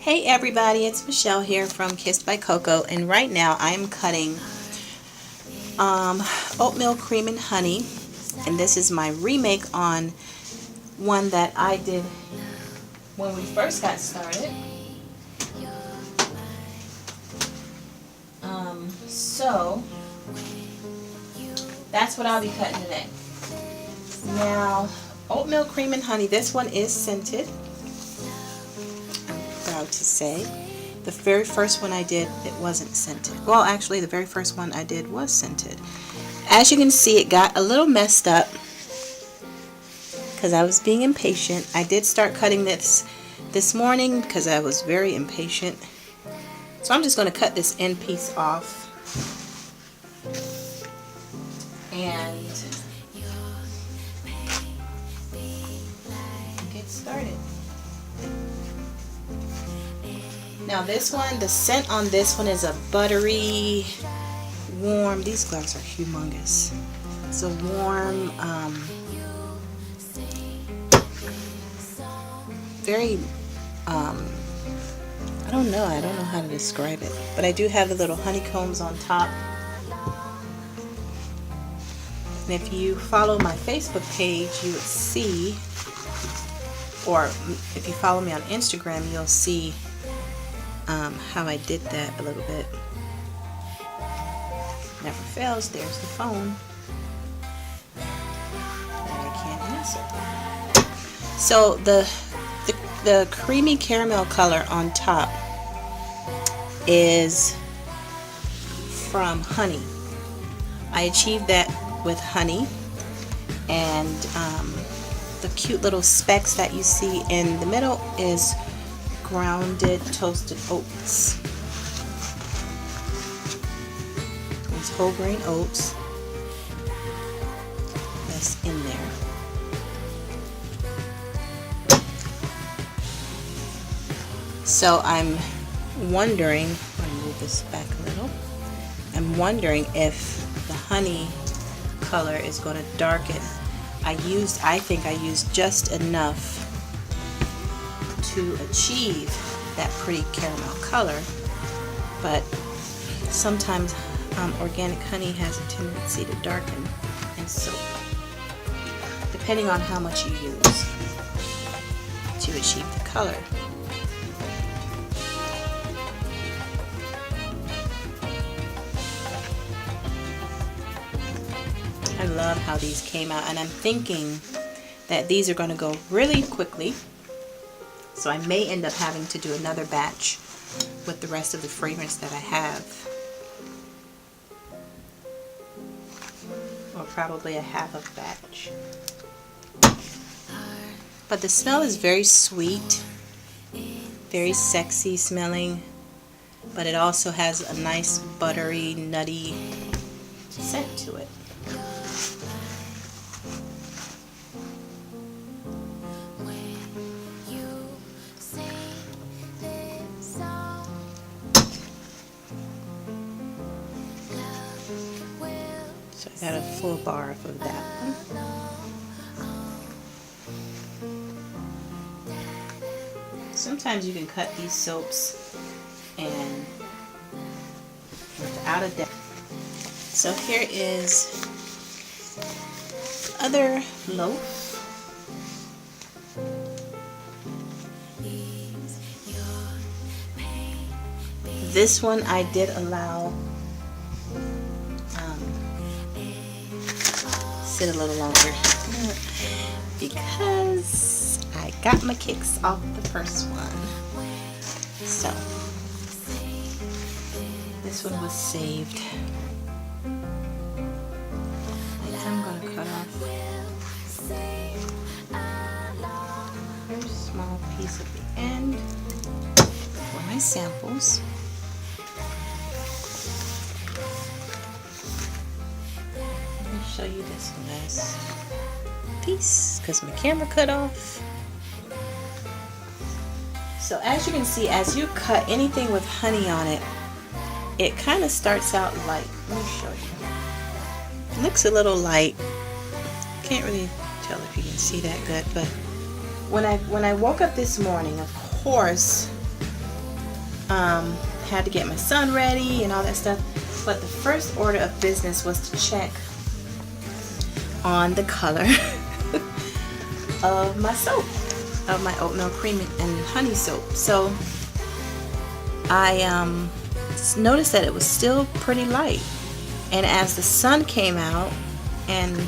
Hey everybody, it's Michelle here from Kissed by Coco, and right now I am cutting oatmeal cream and honey, and this is my remake on one that I did when we first got started. So that's what I'll be cutting today. Now, oatmeal cream and honey, this one is scented. Proud to say. The very first one I did, it wasn't scented. Well, actually, the very first one I did was scented. As you can see, it got a little messed up because I was being impatient. I did start cutting this morning because I was very impatient. So I'm just going to cut this end piece off and get started. Now this one, the scent on this one is a buttery, warm, these gloves are humongous. It's a warm, very, I don't know how to describe it, but I do have the little honeycombs on top. And if you follow my Facebook page, you would see, or if you follow me on Instagram, you'll see how I did that a little bit. Never fails, there's the phone that I can't answer. So the creamy caramel color on top is from honey. I achieved that with honey, and the cute little specks that you see in the middle is grounded toasted oats. It's whole grain oats that's in there. So I'm wondering, I'm going to move this back a little. I'm wondering if the honey color is going to darken. I think I used just enough to achieve that pretty caramel color, but sometimes organic honey has a tendency to darken, and so depending on how much you use to achieve the color. I love how these came out, and I'm thinking that these are going to go really quickly. So I may end up having to do another batch with the rest of the fragrance that I have. Or probably a half a batch. But the smell is very sweet, very sexy smelling, but it also has a nice buttery, nutty scent to it. So I got a full bar of that one. Sometimes you can cut these soaps and without a doubt. So here is the other loaf. This one I did allow sit a little longer because I got my kicks off the first one. So this one was saved. I'm going to cut off a very small piece at the end for my samples. Show you this last piece because my camera cut off. So as you can see, as you cut anything with honey on it, it kind of starts out light. Let me show you. It looks a little light. Can't really tell if you can see that good, but when I woke up this morning, of course, Had to get my son ready and all that stuff. But the first order of business was to check on the color of my soap, of my oatmeal cream and honey soap. So I noticed that it was still pretty light, and as the sun came out and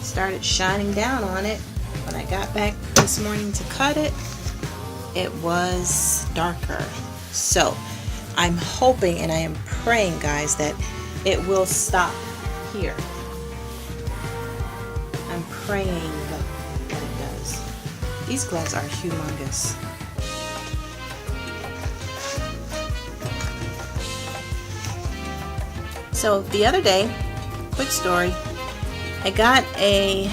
started shining down on it, when I got back this morning to cut it, it was darker. So I'm hoping and I am praying, guys, that it will stop here. I'm praying that it does. These gloves are humongous. So the other day, quick story, I got a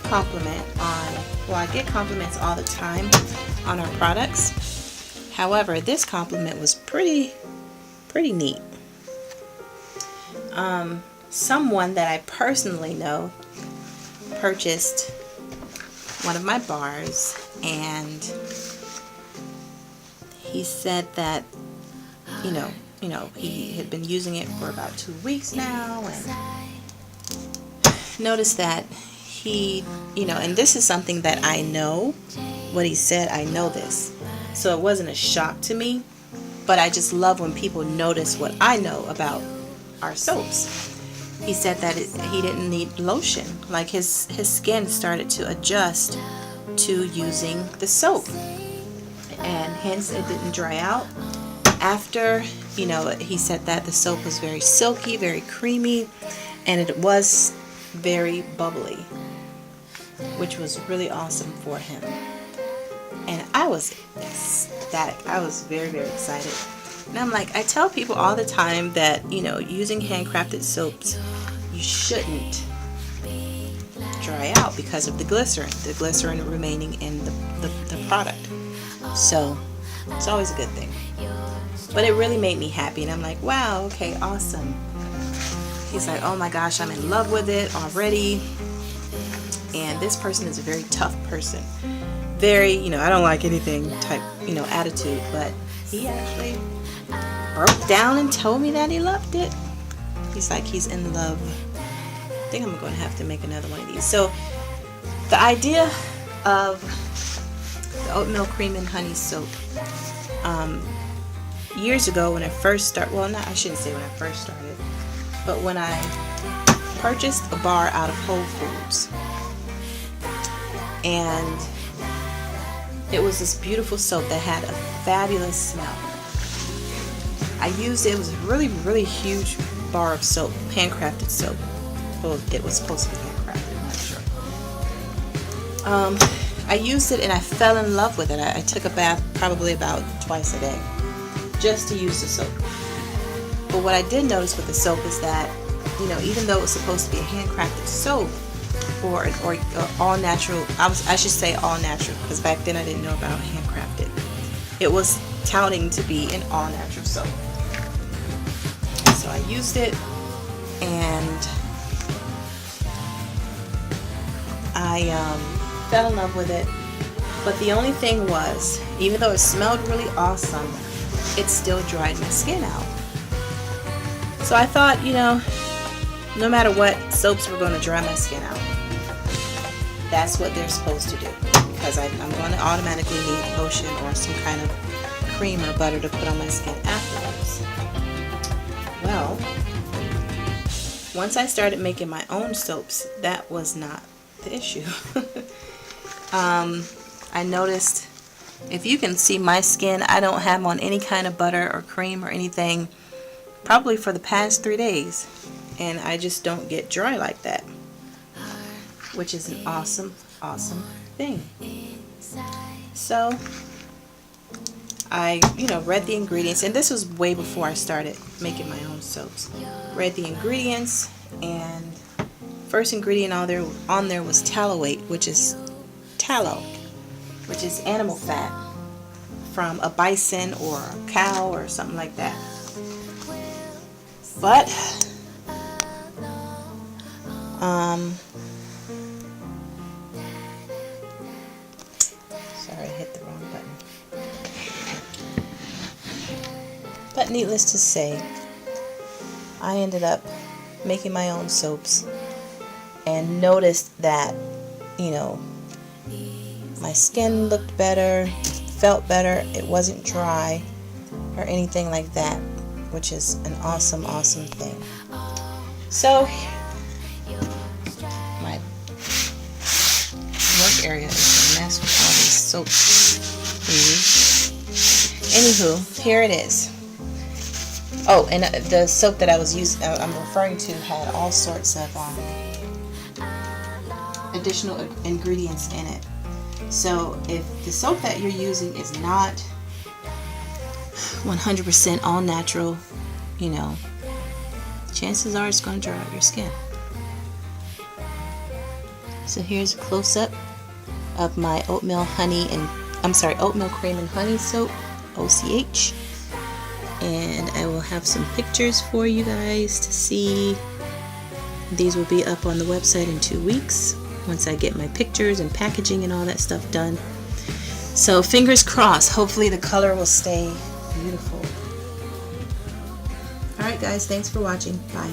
compliment on, well, I get compliments all the time on our products. However, this compliment was pretty neat. Someone that I personally know purchased one of my bars, and he said that you know he had been using it for about 2 weeks now, and noticed that he, and this is something that I know what he said. I know this, so it wasn't a shock to me, but I just love when people notice what I know about our soaps. He said that he didn't need lotion, like his skin started to adjust to using the soap, and hence it didn't dry out. After, he said that the soap was very silky, very creamy, and it was very bubbly, which was really awesome for him. And I was ecstatic. I was very, very excited. And I'm like, I tell people all the time that, using handcrafted soaps, you shouldn't dry out because of the glycerin remaining in the product. So it's always a good thing. But it really made me happy, and I'm like, wow, okay, awesome. He's like, oh my gosh, I'm in love with it already. And this person is a very tough person. Very, I don't like anything type, attitude. But he actually broke down and told me that he loved it. He's like, he's in love. I think I'm going to have to make another one of these. So the idea of the oatmeal cream and honey soap, years ago when I first started, well, I shouldn't say when I first started, but when I purchased a bar out of Whole Foods, and it was this beautiful soap that had a fabulous smell. I used it. It was a really, really huge bar of soap, handcrafted soap. Well, it was supposed to be handcrafted, I'm not sure. I used it and I fell in love with it. I took a bath probably about twice a day just to use the soap. But what I did notice with the soap is that, even though it was supposed to be a handcrafted soap, or all natural, I should say all natural, because back then I didn't know about handcrafted. It was touting to be an all natural soap. So I used it, and I fell in love with it. But the only thing was, even though it smelled really awesome, it still dried my skin out. So I thought, no matter what, soaps were going to dry my skin out. That's what they're supposed to do, because I'm going to automatically need lotion or some kind of cream or butter to put on my skin afterwards. Well, once I started making my own soaps, that was not the issue. I noticed, if you can see my skin, I don't have on any kind of butter or cream or anything probably for the past 3 days, and I just don't get dry like that, which is an awesome thing. So I read the ingredients, and this was way before I started making my own soaps. Read the ingredients, and first ingredient on there was tallow, which is tallow, which is animal fat from a bison or a cow or something like that. But sorry, I hit the wrong button. needless to say, I ended up making my own soaps and noticed that, you know, my skin looked better, felt better, it wasn't dry or anything like that, which is an awesome, awesome thing. So, my work area is a mess with all these soaps. Anywho, here it is. Oh, and the soap that I was using, I'm referring to, had all sorts of additional ingredients in it. So if the soap that you're using is not 100% all natural, you know, chances are it's going to dry out your skin. So here's a close-up of my oatmeal cream and honey soap, OCH. And I will have some pictures for you guys to see. These will be up on the website in 2 weeks once I get my pictures and packaging and all that stuff done. So fingers crossed, hopefully the color will stay beautiful. Alright guys, thanks for watching. Bye.